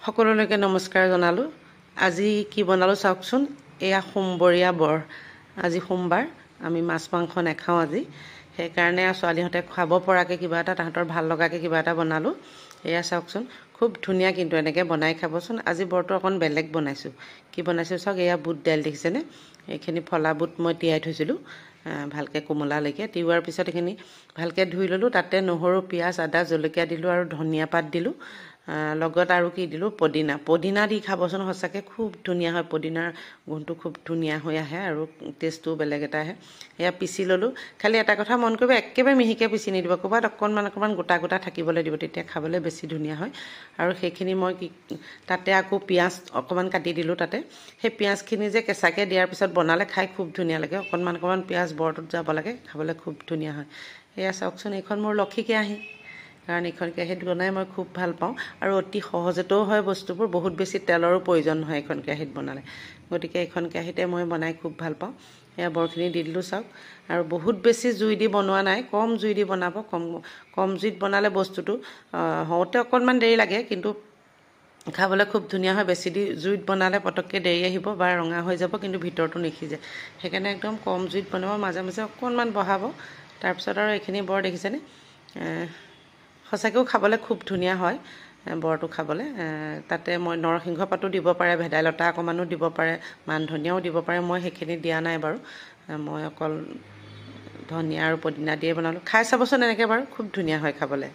সকলোলৈকে নমস্কাৰ জনালো। আজি কি বনালো চাওকচোন। এয়া সোমবৰীয়া বৰ। আজি সোমবাৰ, আমি মাছ মাংস নাখাওঁ আজি। সেইকাৰণে ছোৱালীহঁতে খাব পৰাকৈ কিবা এটা, তাহাঁতৰ ভাল লগাকৈ কিবা এটা বনালোঁ। এয়া চাওকচোন, খুব ধুনীয়া কিন্তু এনেকৈ বনাই খাবচোন। আজি বৰটো অকণ বেলেগ বনাইছোঁ। কি বনাইছোঁ চাওক। এয়া বুট দাইল দেখিছেনে? এইখিনি ফলা বুট মই তিয়াই থৈছিলোঁ ভালকৈ কোমলালৈকে। তিওৱাৰ পিছত এইখিনি ভালকৈ ধুই ল'লোঁ। তাতে নহৰু, পিঁয়াজ, আদা, জলকীয়া দিলোঁ আৰু ধনিয়া পাত দিলোঁ। লগত আৰু কি দিলোঁ, পদিনা দি খাবচোন। সঁচাকৈ খুব ধুনীয়া হয়। পদিনাৰ গোন্ধটো খুব ধুনীয়া হৈ আহে আৰু টেষ্টটোও বেলেগ এটা আহে। এয়া পিচি ল'লোঁ। খালি এটা কথা মন কৰিব, একেবাৰে মিহিকৈ পিচি নিদিব। ক'ৰবাত অকণমান গোটা গোটা থাকিবলৈ দিব, তেতিয়া খাবলৈ বেছি ধুনীয়া হয়। আৰু সেইখিনি মই তাতে আকৌ পিঁয়াজ অকণমান কাটি দিলোঁ তাতে। সেই পিঁয়াজখিনি যে কেঁচাকৈ দিয়াৰ পিছত বনালে খাই খুব ধুনীয়া লাগে। অকণমান পিঁয়াজ বৰটোত যাব লাগে, খাবলৈ খুব ধুনীয়া হয়। এয়া চাওকচোন, এইখন মোৰ লক্ষী কেৰাহী। কাৰণ এইখন কেৰাহীত বনাই মই খুব ভাল পাওঁ আৰু অতি সহজতেও হয় বস্তুবোৰ। বহুত বেছি তেলৰো প্ৰয়োজন নহয় এইখন কেৰাহীত বনালে। গতিকে এইখন কেৰাহীতে মই বনাই খুব ভাল পাওঁ। এয়া বৰখিনি দি দিলোঁ চাওক। আৰু বহুত বেছি জুই দি বনোৱা নাই, কম জুই দি বনাব। কম জুইত বনালে বস্তুটো হওঁতে অকণমান দেৰি লাগে, কিন্তু খাবলৈ খুব ধুনীয়া হয়। বেছি জুইত বনালে পটককৈ দেৰি আহিব বা ৰঙা হৈ যাব, কিন্তু ভিতৰটো নিসিজে। সেইকাৰণে একদম কম জুইত বনাব, মাজে মাজে অকণমান বঢ়াব। তাৰপিছত আৰু এইখিনি বৰ দেখিছেনে? সঁচাকৈও খাবলৈ খুব ধুনীয়া হয় বৰটো খাবলৈ। তাতে মই নৰসিংহ পাতো দিব পাৰে, ভেদাইলতা অকণমানো দিব পাৰে, মান ধনিয়াও দিব পাৰে। মই সেইখিনি দিয়া নাই বাৰু। মই অকল ধনিয়া আৰু পদিনা দিয়ে বনালোঁ। খাই চাবচোন এনেকৈ বাৰু, খুব ধুনীয়া হয় খাবলৈ।